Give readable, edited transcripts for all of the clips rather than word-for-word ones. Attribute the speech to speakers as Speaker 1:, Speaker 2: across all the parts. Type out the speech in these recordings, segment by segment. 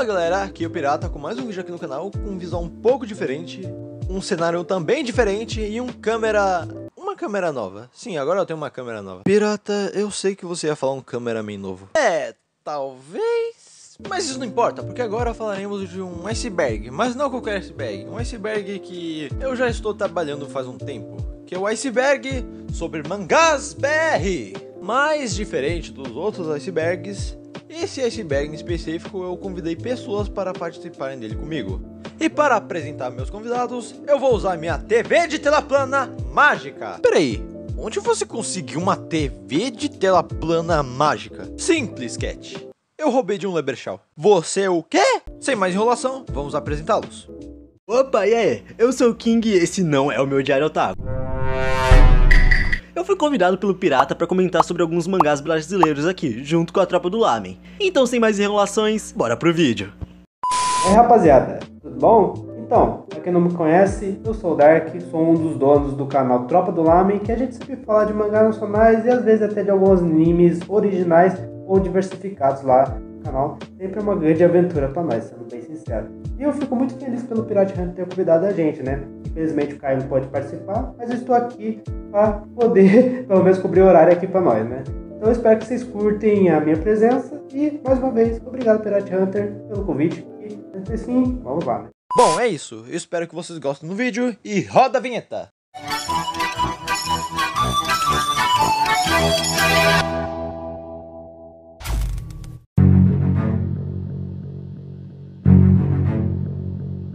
Speaker 1: Fala galera, aqui é o Pirata com mais um vídeo aqui no canal com um visual um pouco diferente, um cenário também diferente e uma câmera nova. Sim, agora eu tenho uma câmera nova. Pirata, eu sei que você ia falar um cameraman novo. Talvez, mas isso não importa, porque agora falaremos de um iceberg, mas não qualquer iceberg, um iceberg que eu já estou trabalhando faz um tempo, que é o iceberg sobre mangás BR. Mais diferente dos outros icebergs, esse iceberg em específico eu convidei pessoas para participarem dele comigo. E para apresentar meus convidados, eu vou usar minha TV de tela plana mágica. Peraí, onde você conseguiu uma TV de tela plana mágica? Simples, Cat. Eu roubei de um Lebershau. Você o quê? Sem mais enrolação, vamos apresentá-los.
Speaker 2: Opa, e aí? Eu sou o King e esse não é o meu Diário Otaku. Eu fui convidado pelo Pirata para comentar sobre alguns mangás brasileiros aqui, junto com a tropa do Lamen. Então, sem mais enrolações, bora pro vídeo.
Speaker 3: E aí, rapaziada, tudo bom? Então, pra quem não me conhece, eu sou o Dark, sou um dos donos do canal Tropa do Lamen, que a gente sempre fala de mangás nacionais e às vezes até de alguns animes originais ou diversificados lá no canal. Sempre é uma grande aventura pra nós, sendo bem sincero. E eu fico muito feliz pelo Pirate Hunter ter convidado a gente, né? Infelizmente o Caio não pode participar, mas eu estou aqui para poder, pelo menos, cobrir o horário aqui para nós, né? Então eu espero que vocês curtem a minha presença e, mais uma vez, obrigado Pirate Hunter pelo convite. E assim, vamos lá, né?
Speaker 1: Bom, é isso. Eu espero que vocês gostem do vídeo e roda a vinheta.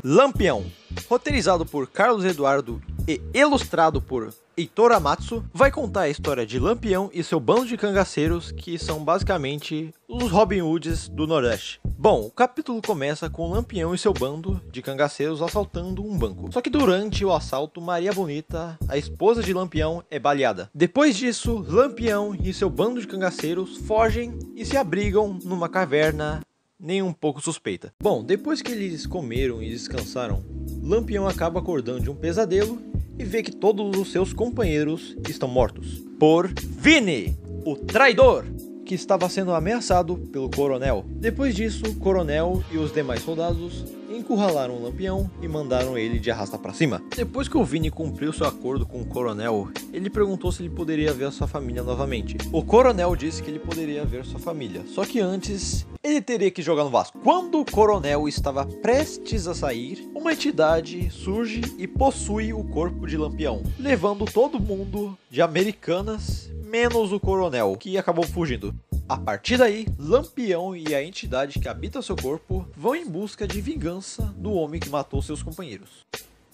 Speaker 1: Lampião, roteirizado por Carlos Eduardo e ilustrado por Heitor Amatsu, vai contar a história de Lampião e seu bando de cangaceiros, que são basicamente os Robin Hoods do Nordeste. Bom, o capítulo começa com Lampião e seu bando de cangaceiros assaltando um banco. Só que durante o assalto, Maria Bonita, a esposa de Lampião, é baleada. Depois disso, Lampião e seu bando de cangaceiros fogem e se abrigam numa caverna nem um pouco suspeita. Bom, depois que eles comeram e descansaram, Lampião acaba acordando de um pesadelo e vê que todos os seus companheiros estão mortos por Vini, o traidor, que estava sendo ameaçado pelo coronel. Depois disso, o coronel e os demais soldados encurralaram o Lampião e mandaram ele de arrasta pra cima. Depois que o Vini cumpriu seu acordo com o coronel, ele perguntou se ele poderia ver sua família novamente. O coronel disse que ele poderia ver sua família, só que antes ele teria que jogar no Vasco. Quando o coronel estava prestes a sair, uma entidade surge e possui o corpo de Lampião, levando todo mundo de Americanas, menos o coronel, que acabou fugindo. A partir daí, Lampião e a entidade que habita seu corpo vão em busca de vingança do homem que matou seus companheiros.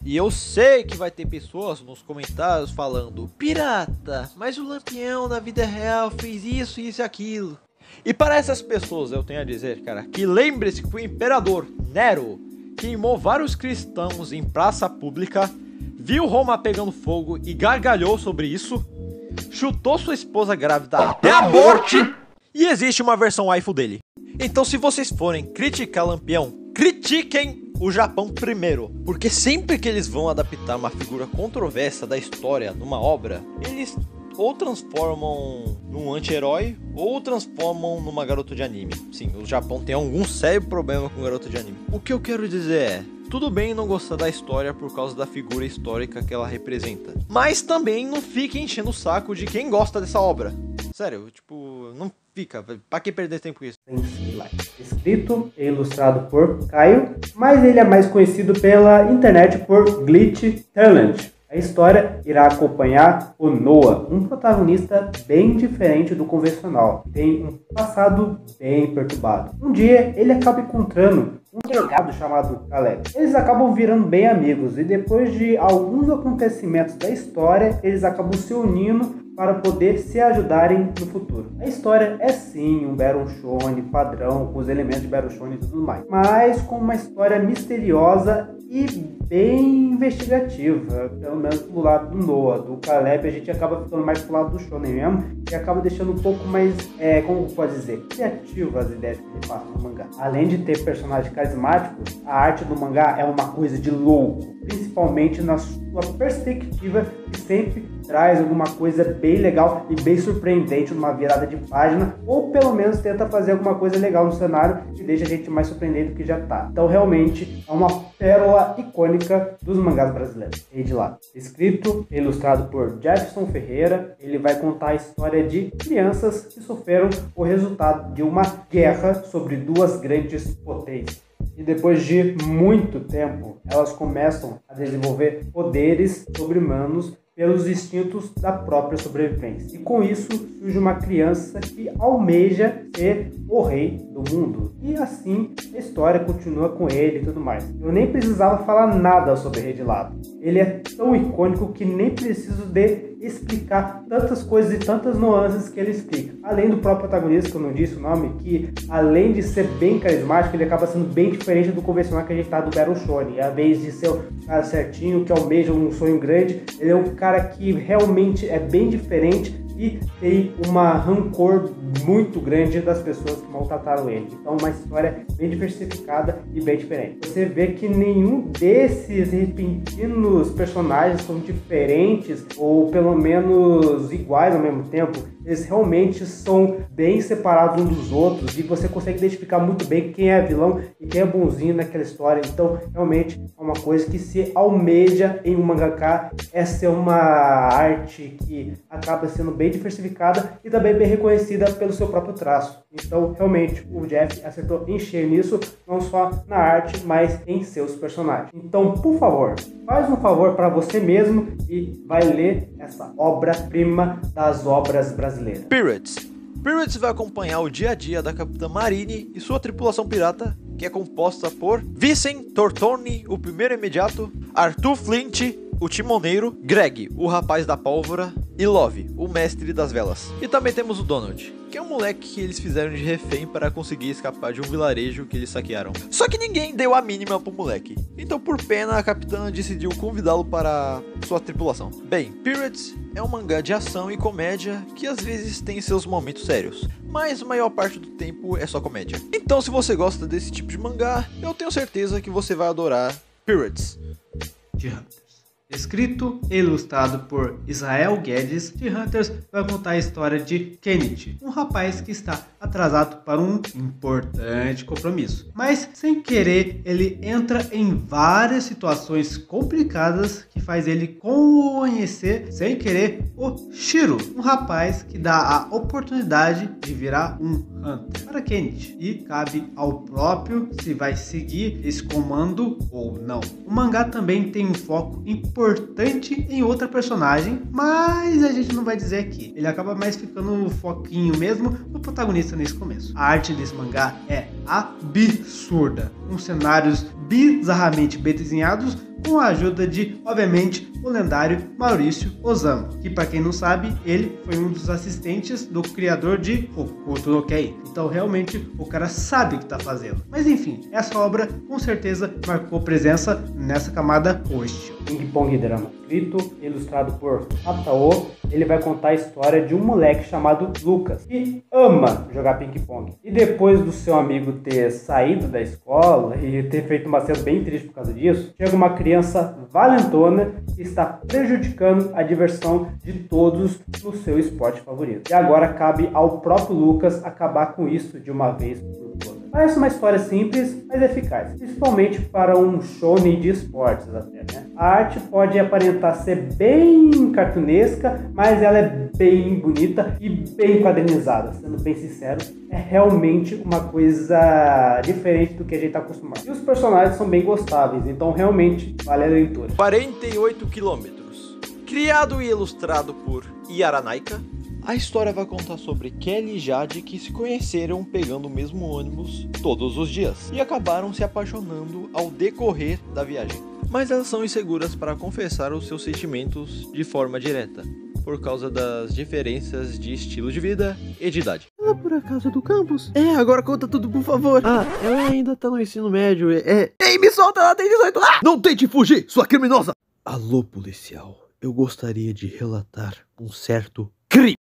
Speaker 1: E eu sei que vai ter pessoas nos comentários falando: Pirata, mas o Lampião na vida real fez isso, isso e aquilo. E para essas pessoas eu tenho a dizer, cara, que lembre-se que o imperador Nero queimou vários cristãos em praça pública, viu Roma pegando fogo e gargalhou sobre isso, chutou sua esposa grávida até a morte, e existe uma versão waifu dele. Então se vocês forem criticar Lampião, critiquem o Japão primeiro, porque sempre que eles vão adaptar uma figura controversa da história numa obra, eles ou transformam num anti-herói ou transformam numa garota de anime. Sim, o Japão tem algum sério problema com garota de anime. O que eu quero dizer é: tudo bem não gostar da história por causa da figura histórica que ela representa, mas também não fique enchendo o saco de quem gosta dessa obra. Sério, tipo, não fica. Pra que perder tempo com isso?
Speaker 3: Escrito e ilustrado por Caio, mas ele é mais conhecido pela internet por Glitch Talent. A história irá acompanhar o Noah, um protagonista bem diferente do convencional. Tem um passado bem perturbado. Um dia, ele acaba encontrando um delegado chamado Caleb. Eles acabam virando bem amigos e depois de alguns acontecimentos da história, eles acabam se unindo para poder se ajudarem no futuro. A história é sim um Battle Shonen padrão, com os elementos de Battle Shonen e tudo mais, mas com uma história misteriosa e bem investigativa, pelo menos do lado do Noah. Do Caleb a gente acaba ficando mais pro lado do shonen mesmo, e acaba deixando um pouco mais, como pode dizer, criativa as ideias que ele passa no mangá. Além de ter personagens carismáticos, a arte do mangá é uma coisa de louco, principalmente na sua perspectiva, que sempre traz alguma coisa bem legal e bem surpreendente numa virada de página, ou pelo menos tenta fazer alguma coisa legal no cenário que deixa a gente mais surpreendido do que já tá. Então realmente é uma pérola icônica dos mangás brasileiros. Reidlado. Escrito e ilustrado por Jefferson Ferreira, ele vai contar a história de crianças que sofreram o resultado de uma guerra sobre duas grandes potências. E depois de muito tempo, elas começam a desenvolver poderes sobre-humanos pelos instintos da própria sobrevivência. E com isso surge uma criança que almeja ser o rei do mundo. E assim a história continua com ele e tudo mais. Eu nem precisava falar nada sobre Reidlado. Ele é tão icônico que nem preciso de explicar tantas coisas e tantas nuances que ele explica. Além do próprio protagonista, que eu não disse o nome, que além de ser bem carismático, ele acaba sendo bem diferente do convencional que a gente tá do Battle Shonen. Ao invés de ser o cara certinho, que almeja um sonho grande, ele é um cara que realmente é bem diferente e tem uma rancor muito grande das pessoas que maltrataram ele. Então uma história bem diversificada e bem diferente. Você vê que nenhum desses repentinos personagens são diferentes ou pelo menos iguais ao mesmo tempo. Eles realmente são bem separados uns dos outros e você consegue identificar muito bem quem é vilão e quem é bonzinho naquela história. Então realmente é uma coisa que se almeja em um mangaka, essa é uma arte que acaba sendo bem diversificada e também bem reconhecida pelo seu próprio traço. Então realmente o Jeff acertou em cheio nisso, não só na arte, mas em seus personagens. Então, por favor, faz um favor para você mesmo e vai ler essa obra-prima das obras brasileiras.
Speaker 1: Pirates vai acompanhar o dia a dia da Capitã Marine e sua tripulação pirata, que é composta por Vincent Tortoni, o primeiro imediato, Arthur Flint, o timoneiro, Greg, o rapaz da pólvora, e Love, o mestre das velas. E também temos o Donald, que é um moleque que eles fizeram de refém para conseguir escapar de um vilarejo que eles saquearam. Só que ninguém deu a mínima pro moleque, então por pena a capitã decidiu convidá-lo para sua tripulação. Bem, Pirates é um mangá de ação e comédia que às vezes tem seus momentos sérios, mas a maior parte do tempo é só comédia. Então se você gosta desse tipo de mangá, eu tenho certeza que você vai adorar Pirates.
Speaker 3: The Hunters. Escrito e ilustrado por Israel Guedes, The Hunters vai contar a história de Kenneth, um rapaz que está atrasado para um importante compromisso. Mas, sem querer, ele entra em várias situações complicadas que faz ele conhecer, sem querer, o Shiro, um rapaz que dá a oportunidade de virar um Hunter para Kenneth. E cabe ao próprio se vai seguir esse comando ou não. O mangá também tem um foco importante em outra personagem, mas a gente não vai dizer aqui. Ele acaba mais ficando um foquinho mesmo no protagonista nesse começo. A arte desse mangá é absurda, com cenários bizarramente bem desenhados, com a ajuda de, obviamente, o lendário Maurício Osamu, que para quem não sabe, ele foi um dos assistentes do criador de Hokuto no Ken. Então realmente o cara sabe o que está fazendo. Mas enfim, essa obra com certeza marcou presença nessa camada hostil. Ping Pong Drama, escrito e ilustrado por Atao, ele vai contar a história de um moleque chamado Lucas, que ama jogar ping-pong. E depois do seu amigo ter saído da escola e ter feito uma cena bem triste por causa disso, chega uma criança valentona que está prejudicando a diversão de todos no seu esporte favorito. E agora cabe ao próprio Lucas acabar com isso de uma vez por todas. Parece uma história simples, mas eficaz, principalmente para um shonen de esportes até, né? A arte pode aparentar ser bem cartunesca, mas ela é bem bonita e bem quadrinizada. Sendo bem sincero, é realmente uma coisa diferente do que a gente está acostumado. E os personagens são bem gostáveis, então realmente vale a leitura.
Speaker 1: 48 quilômetros. Criado e ilustrado por Yaranaika, a história vai contar sobre Kelly e Jade que se conheceram pegando o mesmo ônibus todos os dias e acabaram se apaixonando ao decorrer da viagem. Mas elas são inseguras para confessar os seus sentimentos de forma direta. por causa das diferenças de estilo de vida e de idade.
Speaker 4: Ela por acaso é do campus? É, agora conta tudo, por favor.
Speaker 1: Ah, ela ainda tá no ensino médio,
Speaker 4: Ei, me solta, ela tem 18 anos! Não tente fugir, sua criminosa! Alô, policial, eu gostaria de relatar um certo crime.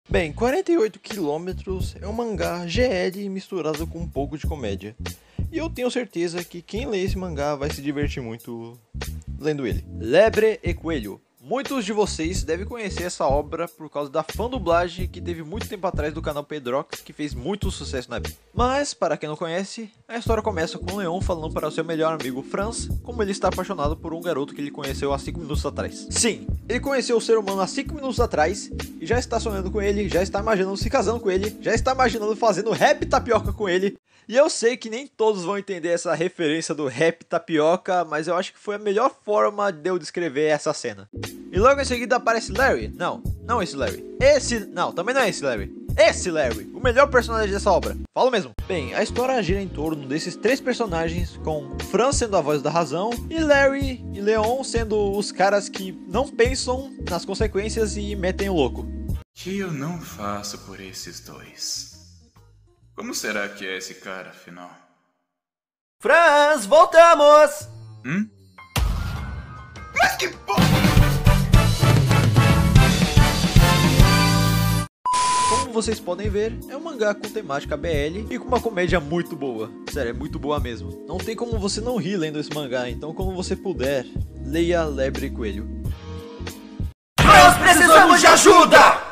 Speaker 1: Bem, 48 quilômetros é um mangá GL misturado com um pouco de comédia. E eu tenho certeza que quem lê esse mangá vai se divertir muito lendo ele. Lebre e Coelho. Muitos de vocês devem conhecer essa obra por causa da fã-dublagem que teve muito tempo atrás do canal Pedrox, que fez muito sucesso na vida. Mas, para quem não conhece, a história começa com o Leon falando para o seu melhor amigo Franz como ele está apaixonado por um garoto que ele conheceu há 5 minutos atrás. Sim, ele conheceu o ser humano há 5 minutos atrás e já está sonhando com ele, já está imaginando se casando com ele, já está imaginando fazendo rap tapioca com ele. E eu sei que nem todos vão entender essa referência do rap tapioca, mas eu acho que foi a melhor forma de eu descrever essa cena. E logo em seguida aparece Larry. Não esse Larry. Também não é esse Larry. Esse Larry, o melhor personagem dessa obra. Falo mesmo. Bem, a história gira em torno desses 3 personagens, com Franz sendo a voz da razão, e Larry e Leon sendo os caras que não pensam nas consequências e metem o louco.
Speaker 5: Que eu não faço por esses dois. Como será que é esse cara, afinal?
Speaker 2: Franz, voltamos!
Speaker 5: Mas que porra!
Speaker 1: Como vocês podem ver, é um mangá com temática BL e com uma comédia muito boa. Sério, é muito boa mesmo. Não tem como você não rir lendo esse mangá, então quando você puder, leia Lebre e Coelho.
Speaker 2: Nós precisamos de ajuda!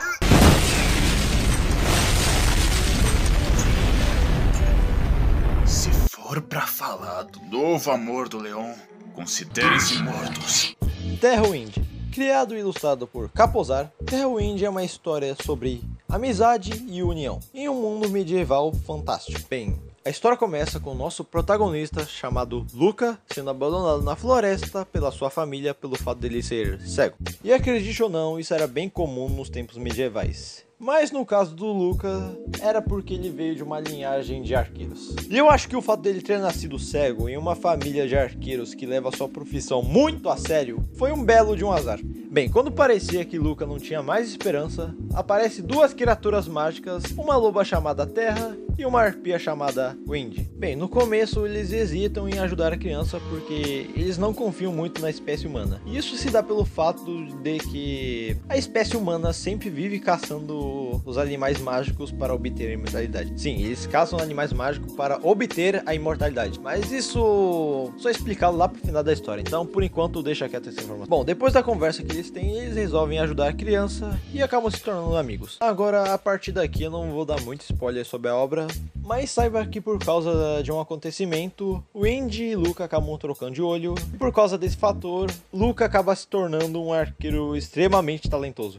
Speaker 5: Se for pra falar do novo amor do Leon, considerem-se mortos.
Speaker 1: Terrawind. Criado e ilustrado por Capozar, Terrawind é uma história sobre amizade e união em um mundo medieval fantástico. Bem, a história começa com o nosso protagonista chamado Luca sendo abandonado na floresta pela sua família pelo fato dele ser cego. E acredite ou não, isso era bem comum nos tempos medievais. Mas no caso do Luca, era porque ele veio de uma linhagem de arqueiros. E eu acho que o fato dele ter nascido cego em uma família de arqueiros que leva a sua profissão muito a sério, foi um belo de um azar. Bem, quando parecia que Luca não tinha mais esperança, aparecem 2 criaturas mágicas, uma loba chamada Terra e uma arpia chamada Wind. Bem, no começo eles hesitam em ajudar a criança porque eles não confiam muito na espécie humana. E isso se dá pelo fato de que a espécie humana sempre vive caçando os animais mágicos para obter a imortalidade. Sim, eles caçam animais mágicos para obter a imortalidade. Mas isso só é explicado lá pro final da história. Então, por enquanto, deixa quieto essa informação. Bom, depois da conversa que eles têm, eles resolvem ajudar a criança e acabam se tornando amigos. Agora, a partir daqui, eu não vou dar muito spoiler sobre a obra, mas saiba que por causa de um acontecimento, Wind e Luca acabam trocando de olho. E por causa desse fator, Luca acaba se tornando um arqueiro extremamente talentoso.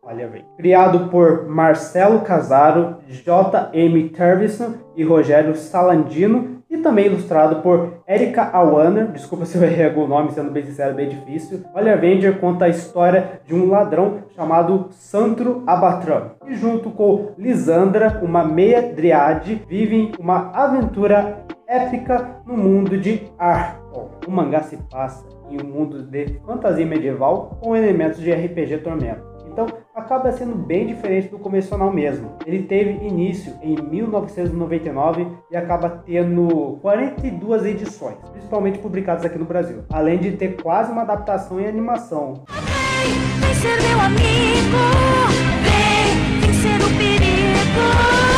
Speaker 3: Olha bem. Criado por Marcelo Casaro, J.M. Tervison e Rogério Salandino, e também ilustrado por Erika Awaner. Desculpa se eu errei o nome, sendo bem sincero, é bem difícil. Olha, Avenger conta a história de um ladrão chamado Sandro Abatran, e junto com Lisandra, uma meia-driade, vivem uma aventura épica no mundo de Arthur. O mangá se passa em um mundo de fantasia medieval com elementos de RPG Tormento. Então, acaba sendo bem diferente do convencional mesmo. Ele teve início em 1999 e acaba tendo 42 edições, principalmente publicadas aqui no Brasil, além de ter quase uma adaptação em animação.
Speaker 6: Vem ser meu amigo, vem ser o perigo.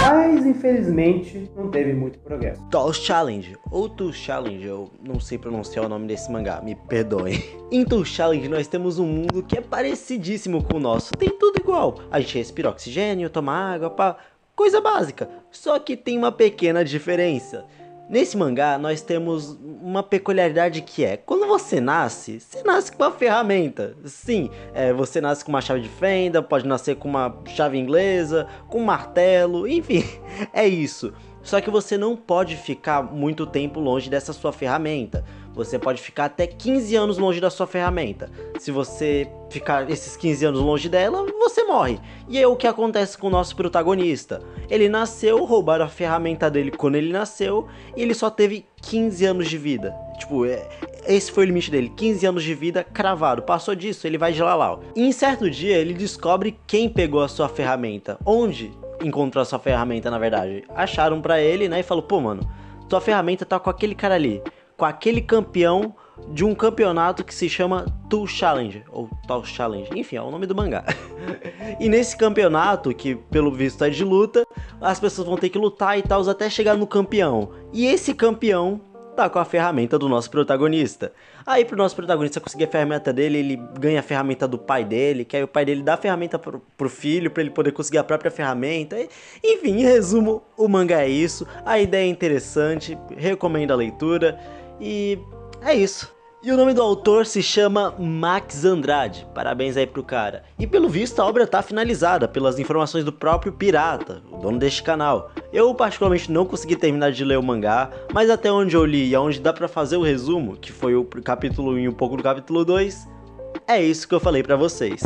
Speaker 3: Mas, infelizmente, não teve muito progresso.
Speaker 2: Tall Challenge, ou Tool Challenge, eu não sei pronunciar o nome desse mangá, me perdoem. Em Tool Challenge nós temos um mundo que é parecidíssimo com o nosso, tem tudo igual. A gente respira oxigênio, toma água, pá, coisa básica. Só que tem uma pequena diferença. Nesse mangá nós temos uma peculiaridade que é, quando você nasce com uma ferramenta. Sim, você nasce com uma chave de fenda, pode nascer com uma chave inglesa, com um martelo, enfim, é isso. Só que você não pode ficar muito tempo longe dessa sua ferramenta. Você pode ficar até 15 anos longe da sua ferramenta. Se você ficar esses 15 anos longe dela, você morre. E é o que acontece com o nosso protagonista. Ele nasceu, roubaram a ferramenta dele quando ele nasceu, e ele só teve 15 anos de vida. Tipo, tipo, esse foi o limite dele, 15 anos de vida cravado, passou disso, ele vai de Lalau. E em certo dia ele descobre quem pegou a sua ferramenta, onde encontrou a sua ferramenta na verdade. Acharam pra ele, né, e falou, pô mano, tua ferramenta tá com aquele cara ali, com aquele campeão de um campeonato que se chama Tool Challenge, ou Tool Challenge, enfim, é o nome do mangá. E nesse campeonato, que pelo visto é de luta, as pessoas vão ter que lutar e tal, até chegar no campeão. E esse campeão tá com a ferramenta do nosso protagonista. Aí pro nosso protagonista conseguir a ferramenta dele, ele ganha a ferramenta do pai dele, que aí o pai dele dá a ferramenta pro filho, pra ele poder conseguir a própria ferramenta. Enfim, em resumo, o mangá é isso, a ideia é interessante, recomendo a leitura e é isso. E o nome do autor se chama Max Andrade, parabéns aí pro cara. E pelo visto a obra tá finalizada, pelas informações do próprio Pirata, o dono deste canal. Eu particularmente não consegui terminar de ler o mangá, mas até onde eu li e onde dá pra fazer o resumo, que foi o capítulo 1 e um pouco do capítulo 2, é isso que eu falei pra vocês.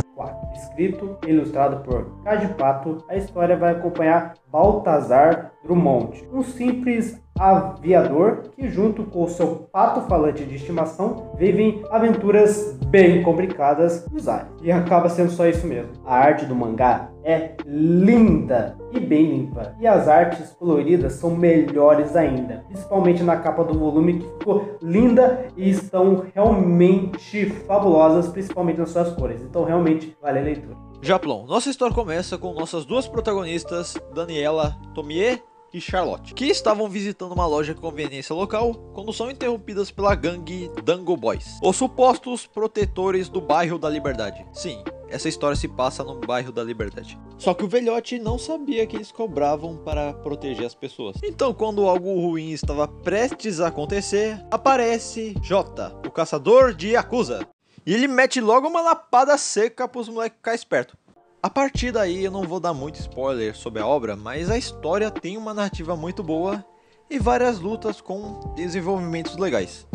Speaker 3: Escrito e ilustrado por Cade Pato, a história vai acompanhar Baltazar Drummond, um simples aviador que, junto com o seu pato falante de estimação, vivem aventuras bem complicadas nos ares. E acaba sendo só isso mesmo. A arte do mangá é linda e bem limpa, e as artes coloridas são melhores ainda, principalmente na capa do volume, que ficou linda e estão realmente fabulosas, principalmente nas suas cores. Então realmente vale a leitura.
Speaker 1: Japlon, nossa história começa com nossas duas protagonistas, Daniela Tomier e Charlotte, que estavam visitando uma loja de conveniência local quando são interrompidas pela gangue Dango Boys, os supostos protetores do bairro da Liberdade. Sim, essa história se passa no bairro da Liberdade. Só que o velhote não sabia que eles cobravam para proteger as pessoas. Então, quando algo ruim estava prestes a acontecer, aparece Jota, o caçador de Yakuza. E ele mete logo uma lapada seca para os moleques ficar esperto. A partir daí eu não vou dar muito spoiler sobre a obra, mas a história tem uma narrativa muito boa e várias lutas com desenvolvimentos legais.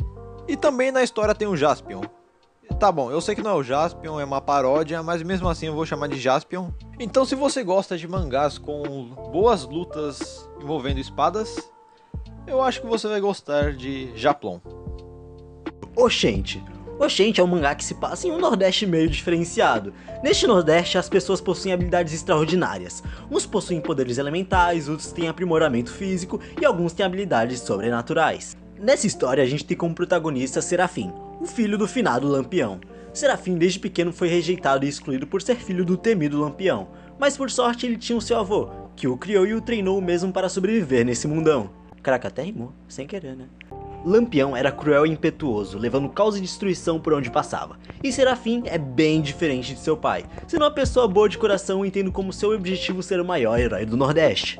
Speaker 1: E também na história tem o Jaspion. Tá bom, eu sei que não é o Jaspion, é uma paródia, mas mesmo assim eu vou chamar de Jaspion. Então se você gosta de mangás com boas lutas envolvendo espadas, eu acho que você vai gostar de Japlon.
Speaker 2: Oxente é um mangá que se passa em um Nordeste meio diferenciado. Neste Nordeste, as pessoas possuem habilidades extraordinárias. Uns possuem poderes elementais, outros têm aprimoramento físico e alguns têm habilidades sobrenaturais. Nessa história, a gente tem como protagonista Serafim, o filho do finado Lampião. Serafim, desde pequeno, foi rejeitado e excluído por ser filho do temido Lampião, mas por sorte ele tinha o seu avô, que o criou e o treinou mesmo para sobreviver nesse mundão. Caraca, até rimou, sem querer, né? Lampião era cruel e impetuoso, levando caos e destruição por onde passava. E Serafim é bem diferente de seu pai, sendo uma pessoa boa de coração e tendo como seu objetivo ser o maior herói do Nordeste.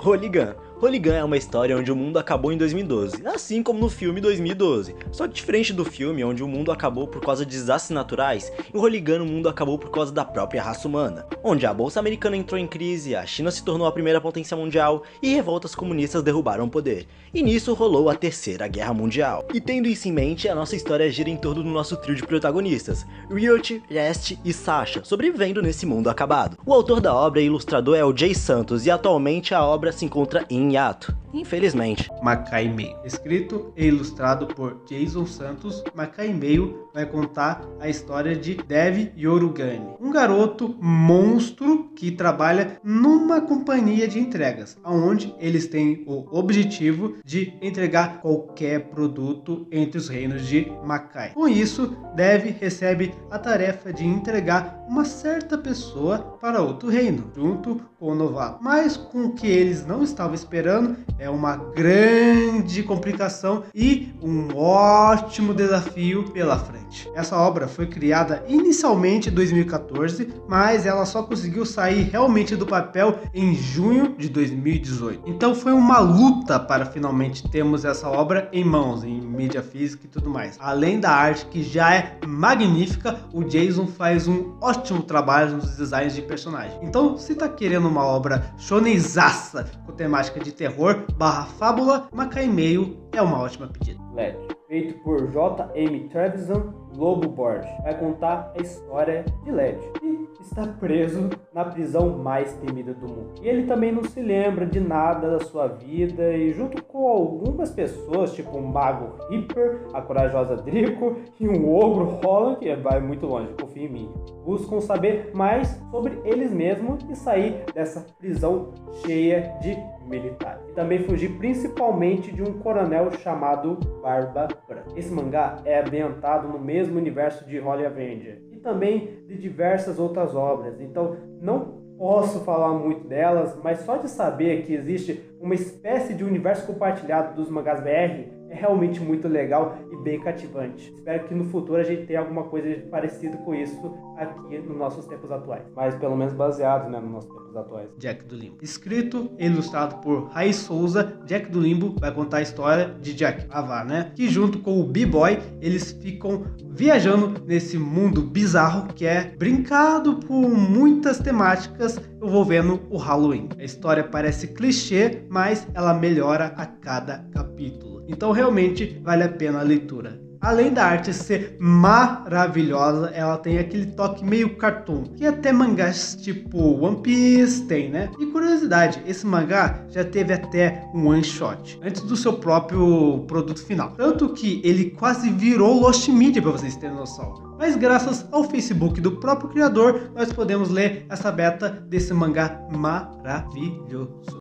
Speaker 2: Hooligan é uma história onde o mundo acabou em 2012, assim como no filme 2012. Só que diferente do filme, onde o mundo acabou por causa de desastres naturais, em Hooligan o mundo acabou por causa da própria raça humana. Onde a bolsa americana entrou em crise, a China se tornou a primeira potência mundial e revoltas comunistas derrubaram o poder. E nisso rolou a Terceira Guerra Mundial. E tendo isso em mente, a nossa história gira em torno do nosso trio de protagonistas, Ryuichi, Rest e Sasha, sobrevivendo nesse mundo acabado. O autor da obra e ilustrador é o Jay Santos e atualmente a obra se encontra em hiato, infelizmente.
Speaker 3: Makai Meio. Escrito e ilustrado por Jason Santos, Makai Meio vai contar a história de Dev Yorugani, um garoto monstro que trabalha numa companhia de entregas, onde eles têm o objetivo de entregar qualquer produto entre os reinos de Makai. Com isso, Dev recebe a tarefa de entregar uma certa pessoa para outro reino, junto com o novato. Mas com o que eles não estavam esperando é uma grande complicação e um ótimo desafio pela frente. Essa obra foi criada inicialmente em 2014, mas ela só conseguiu sair realmente do papel em junho de 2018. Então foi uma luta para finalmente termos essa obra em mãos, em mídia física e tudo mais. Além da arte que já é magnífica, o Jason faz um ótimo trabalho nos designs de personagem. Então, se tá querendo uma obra shonenzaça com temática de terror / fábula, Makai Meio é uma ótima pedida.
Speaker 7: LED.
Speaker 3: feito por J.M. Trevisan Lobo Borges. Vai contar a história de Led, que está preso na prisão mais temida do mundo. E ele também não se lembra de nada da sua vida e junto com algumas pessoas, tipo o Mago Reaper, a corajosa Draco e um ogro Holland, que vai muito longe, confia em mim, buscam saber mais sobre eles mesmos e sair dessa prisão cheia de militares. E também fugir principalmente de um coronel chamado Barba Branca. Esse mangá é ambientado no mesmo universo de Holy Avenger e também de diversas outras obras, então não posso falar muito delas, mas só de saber que existe uma espécie de universo compartilhado dos mangás BR é realmente muito legal e bem cativante. Espero que no futuro a gente tenha alguma coisa parecida com isso aqui nos nossos tempos atuais. Mas pelo menos baseado, nos nossos tempos atuais.
Speaker 7: Jack do Limbo. Escrito e ilustrado por Raiz Souza, Jack do Limbo vai contar a história de Jack Avar, que junto com o B-Boy, eles ficam viajando nesse mundo bizarro que é brincado por muitas temáticas envolvendo o Halloween. A história parece clichê, mas ela melhora a cada capítulo. Então realmente vale a pena a leitura. Além da arte ser maravilhosa, ela tem aquele toque meio cartoon, que até mangás tipo One Piece tem, E curiosidade, esse mangá já teve até um one shot, antes do seu próprio produto final. Tanto que ele quase virou Lost Media, para vocês terem noção. Mas graças ao Facebook do próprio criador, nós podemos ler essa beta desse mangá maravilhoso.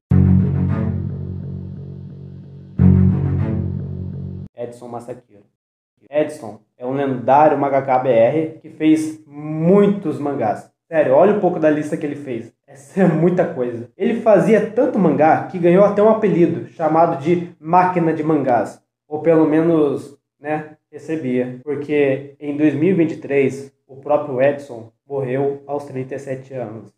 Speaker 3: Edson Masakiro. Edson é um lendário mangaka BR que fez muitos mangás. Sério, olha um pouco da lista que ele fez. Essa é muita coisa. Ele fazia tanto mangá que ganhou até um apelido chamado de Máquina de Mangás. Ou pelo menos, recebia. Porque em 2023, o próprio Edson morreu aos 37 anos.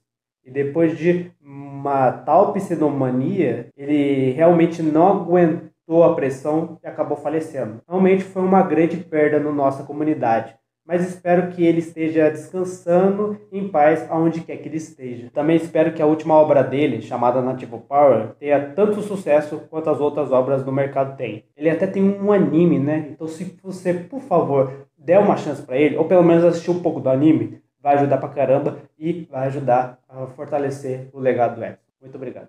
Speaker 3: E depois de uma tal pseudomania, ele realmente não aguentou a pressão e acabou falecendo. Realmente foi uma grande perda na nossa comunidade, mas espero que ele esteja descansando em paz aonde quer que ele esteja. Também espero que a última obra dele, chamada Native Power, tenha tanto sucesso quanto as outras obras do mercado têm. Ele até tem um anime, Então se você, por favor, der uma chance para ele, ou pelo menos assistir um pouco do anime, vai ajudar pra caramba e vai ajudar a fortalecer o legado do Edson. Muito obrigado.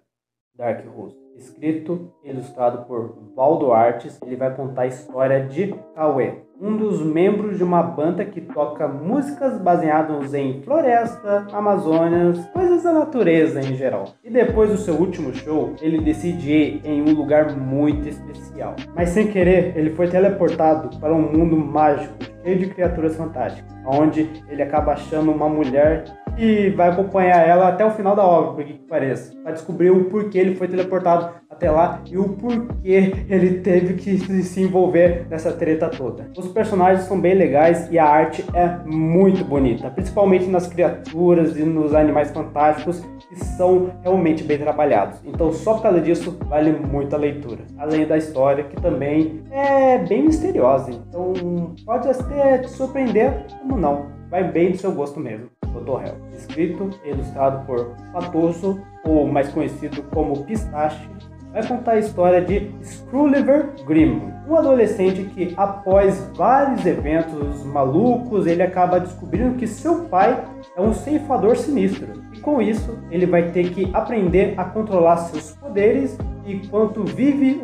Speaker 3: Dark Rose. Escrito e ilustrado por Valdo Artes, ele vai contar a história de Cauê, um dos membros de uma banda que toca músicas baseadas em floresta, Amazônias, coisas da natureza em geral. E depois do seu último show, ele decide ir em um lugar muito especial. Mas sem querer, ele foi teleportado para um mundo mágico, cheio de criaturas fantásticas, onde ele acaba achando uma mulher e vai acompanhar ela até o final da obra, por que pareça, para descobrir o porquê ele foi teleportado até lá e o porquê ele teve que se envolver nessa treta toda. Os personagens são bem legais e a arte é muito bonita, principalmente nas criaturas e nos animais fantásticos que são realmente bem trabalhados. Então só por causa disso vale muito a leitura. Além da história, que também é bem misteriosa, então pode até te surpreender, como não. Vai bem do seu gosto mesmo. Dr. Hell. Escrito e ilustrado por Patoso, ou mais conhecido como Pistache, vai contar a história de Skrulliver Grimm, um adolescente que, após vários eventos malucos, ele acaba descobrindo que seu pai é um ceifador sinistro. E com isso, ele vai ter que aprender a controlar seus poderes enquanto vive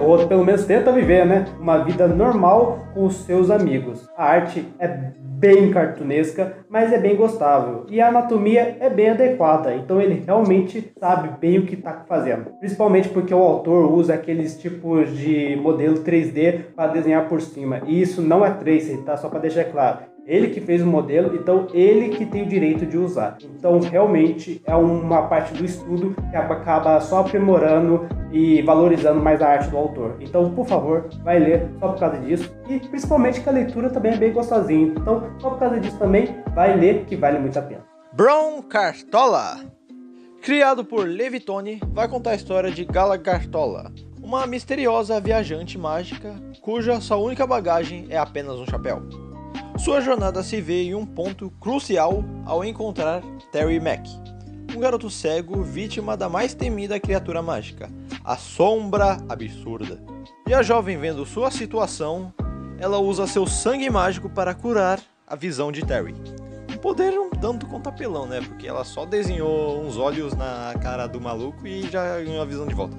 Speaker 3: ou pelo menos tenta viver, uma vida normal com os seus amigos. A arte é bem cartunesca, mas é bem gostável. E a anatomia é bem adequada, então ele realmente sabe bem o que está fazendo. Principalmente porque o autor usa aqueles tipos de modelo 3D para desenhar por cima. E isso não é tracer, tá? Só para deixar claro. Ele que fez o modelo, então ele que tem o direito de usar. Então realmente é uma parte do estudo que acaba só aprimorando e valorizando mais a arte do autor. Então, por favor, vai ler só por causa disso. E principalmente que a leitura também é bem gostosinha. Então, só por causa disso também, vai ler que vale muito a pena.
Speaker 1: Bron Cartola. Criado por Levitone, vai contar a história de Gala Cartola, uma misteriosa viajante mágica cuja sua única bagagem é apenas um chapéu. Sua jornada se vê em um ponto crucial ao encontrar Terry Mack, um garoto cego vítima da mais temida criatura mágica, a Sombra Absurda. E a jovem, vendo sua situação, ela usa seu sangue mágico para curar a visão de Terry. Um poder um tanto quanto apelão, né? Porque ela só desenhou uns olhos na cara do maluco e já ganhou a visão de volta.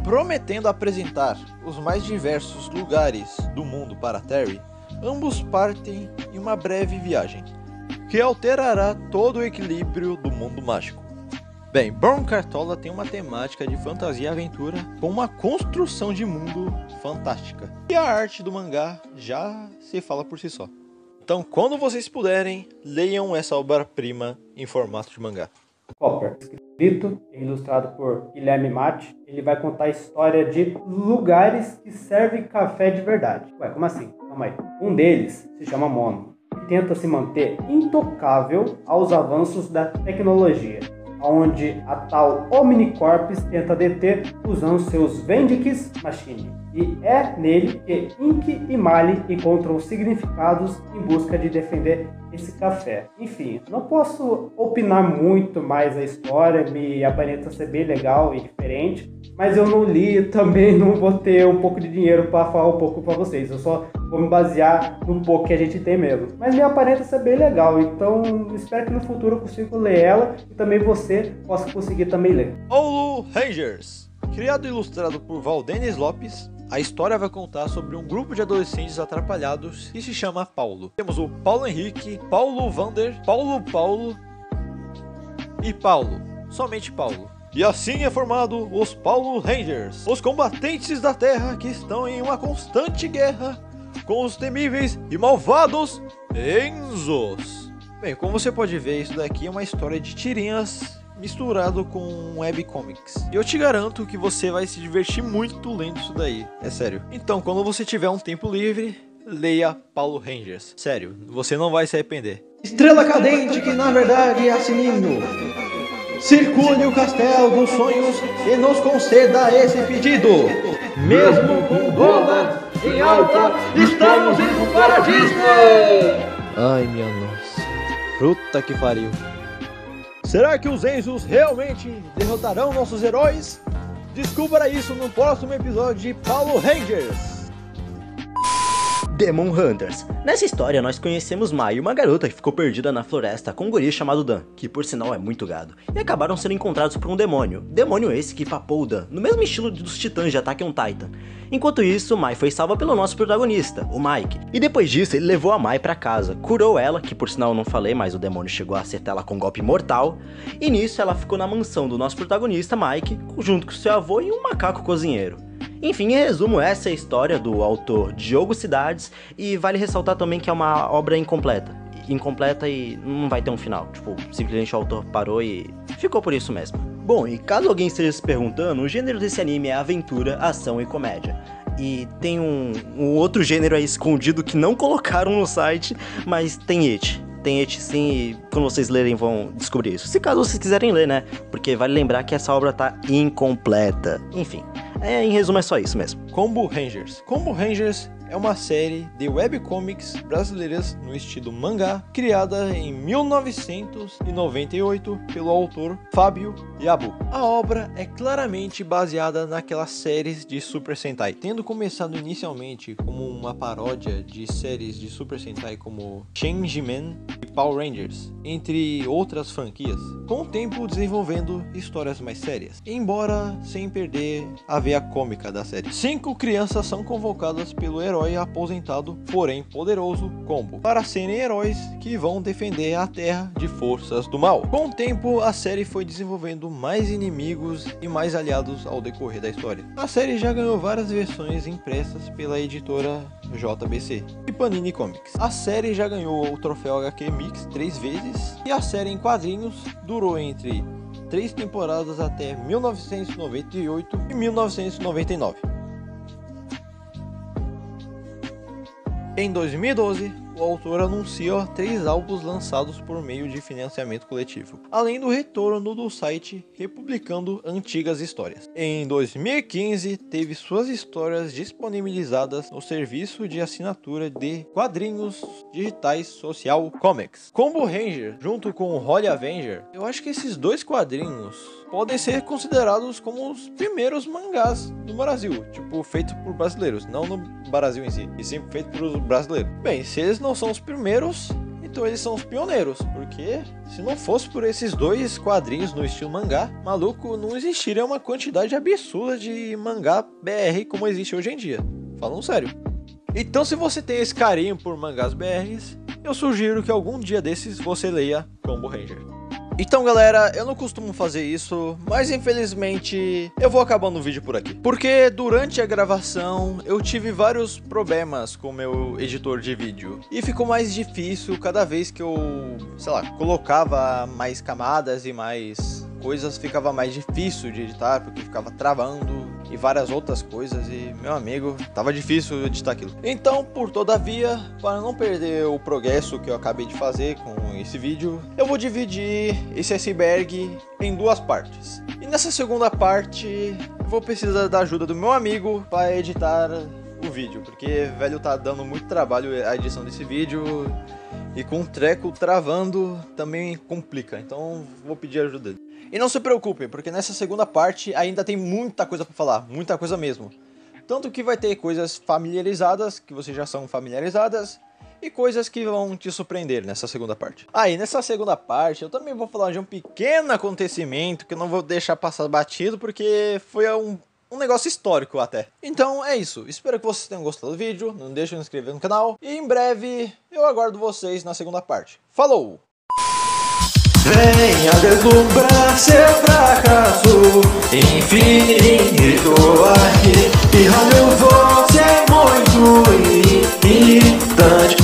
Speaker 1: Prometendo apresentar os mais diversos lugares do mundo para Terry, ambos partem em uma breve viagem, que alterará todo o equilíbrio do mundo mágico. Bem, Bourne Cartola tem uma temática de fantasia e aventura com uma construção de mundo fantástica. E a arte do mangá já se fala por si só. Então, quando vocês puderem, leiam essa obra-prima em formato de mangá.
Speaker 3: Copper, escrito e ilustrado por Guilherme Mate, ele vai contar a história de lugares que servem café de verdade. Ué, como assim? Calma aí. Um deles se chama Mono e tenta se manter intocável aos avanços da tecnologia, onde a tal Omnicorps tenta deter usando seus Vendix Machine. E é nele que Ink e Mali encontram significados em busca de defender esse café. Enfim, não posso opinar muito mais a história, me aparenta ser bem legal e diferente, mas eu não li, também não vou ter um pouco de dinheiro para falar um pouco para vocês, eu só vou me basear no pouco que a gente tem mesmo. Mas me aparenta ser bem legal, então espero que no futuro eu consiga ler ela e também você possa conseguir também ler.
Speaker 1: Paulo Rangers, criado e ilustrado por Valdenis Lopes, a história vai contar sobre um grupo de adolescentes atrapalhados que se chama Paulo. Temos o Paulo Henrique, Paulo Vander, Paulo e Paulo, somente Paulo. E assim é formado os Paulo Rangers, os combatentes da Terra que estão em uma constante guerra com os temíveis e malvados Enzos. Bem, como você pode ver, isso daqui é uma história de tirinhas misturado com webcomics. E eu te garanto que você vai se divertir muito lendo isso daí, é sério. Então, quando você tiver um tempo livre, leia Paulo Rangers. Sério, você não vai se arrepender.
Speaker 4: Estrela cadente que na verdade é a Sininho. Circule o castelo dos sonhos e nos conceda esse pedido. Mesmo com o dólar em alta, estamos indo para Disney!
Speaker 1: Ai, minha nossa. Fruta que pariu. Será que os Enzos realmente derrotarão nossos heróis? Descubra isso no próximo episódio de Paulo Rangers.
Speaker 2: Demon Hunters. Nessa história nós conhecemos Mai, uma garota que ficou perdida na floresta com um guri chamado Dan, que por sinal é muito gado, e acabaram sendo encontrados por um demônio. Demônio esse que papou o Dan, no mesmo estilo dos titãs de Attack on Titan. Enquanto isso, Mai foi salva pelo nosso protagonista, o Mike, e depois disso ele levou a Mai pra casa, curou ela, que por sinal eu não falei, mas o demônio chegou a acertar ela com um golpe mortal, e nisso ela ficou na mansão do nosso protagonista, Mike, junto com seu avô e um macaco cozinheiro. Enfim, em resumo, essa é a história do autor Diogo Cidades, e vale ressaltar também que é uma obra incompleta e não vai ter um final, tipo, simplesmente o autor parou e ficou por isso mesmo. Bom, e caso alguém esteja se perguntando, o gênero desse anime é aventura, ação e comédia. E tem um outro gênero aí escondido que não colocaram no site, mas tem it. Tem it sim, e quando vocês lerem vão descobrir isso. Se caso vocês quiserem ler, né? Porque vale lembrar que essa obra tá incompleta. Enfim, em resumo é só isso mesmo.
Speaker 1: Combo Rangers. Combo Rangers é uma série de webcomics brasileiras no estilo mangá, criada em 1998 pelo autor Fábio Yabu. A obra é claramente baseada naquelas séries de Super Sentai, tendo começado inicialmente como uma paródia de séries de Super Sentai como Changeman e Power Rangers, entre outras franquias, com o tempo desenvolvendo histórias mais sérias, embora sem perder a veia cômica da série. 5 crianças são convocadas pelo herói aposentado, porém poderoso, Combo, para serem heróis que vão defender a Terra de forças do mal. Com o tempo, a série foi desenvolvendo mais inimigos e mais aliados ao decorrer da história. A série já ganhou várias versões impressas pela editora JBC e Panini Comics. A série já ganhou o troféu HQ Mix 3 vezes e a série em quadrinhos durou entre 3 temporadas até 1998 e 1999. Em 2012, o autor anuncia 3 álbuns lançados por meio de financiamento coletivo, além do retorno do site republicando antigas histórias. Em 2015, teve suas histórias disponibilizadas no serviço de assinatura de quadrinhos digitais Social Comics. Combo Ranger, junto com Holy Avenger, eu acho que esses 2 quadrinhos podem ser considerados como os primeiros mangás do Brasil, tipo, feito por brasileiros, não no Brasil em si, e sempre feito por brasileiros. Bem, se eles não são os primeiros, então eles são os pioneiros, porque se não fosse por esses 2 quadrinhos no estilo mangá, maluco, não existiria uma quantidade absurda de mangá BR como existe hoje em dia. Falando sério. Então, se você tem esse carinho por mangás BRs, eu sugiro que algum dia desses você leia Combo Ranger. Então, galera, eu não costumo fazer isso, mas infelizmente eu vou acabando o vídeo por aqui. Porque durante a gravação eu tive vários problemas com o meu editor de vídeo. E ficou mais difícil cada vez que eu, sei lá, colocava mais camadas e mais coisas, ficava mais difícil de editar, porque ficava travando e várias outras coisas, e meu amigo, tava difícil editar aquilo. Então, por todavia, para não perder o progresso que eu acabei de fazer com esse vídeo, eu vou dividir esse iceberg em 2 partes. E nessa segunda parte, eu vou precisar da ajuda do meu amigo para editar o vídeo, porque, velho, tá dando muito trabalho a edição desse vídeo, e com o treco travando também complica, então vou pedir ajuda dele. E não se preocupem, porque nessa segunda parte ainda tem muita coisa pra falar, muita coisa mesmo. Tanto que vai ter coisas familiarizadas, que vocês já são familiarizadas, e coisas que vão te surpreender nessa segunda parte. E nessa segunda parte eu também vou falar de um pequeno acontecimento que eu não vou deixar passar batido, porque foi um negócio histórico até. Então é isso, espero que vocês tenham gostado do vídeo, não deixem de se inscrever no canal, e em breve eu aguardo vocês na segunda parte. Falou!
Speaker 4: Venha deslumbrar seu fracasso infinito aqui. E olha, você é muito irritante.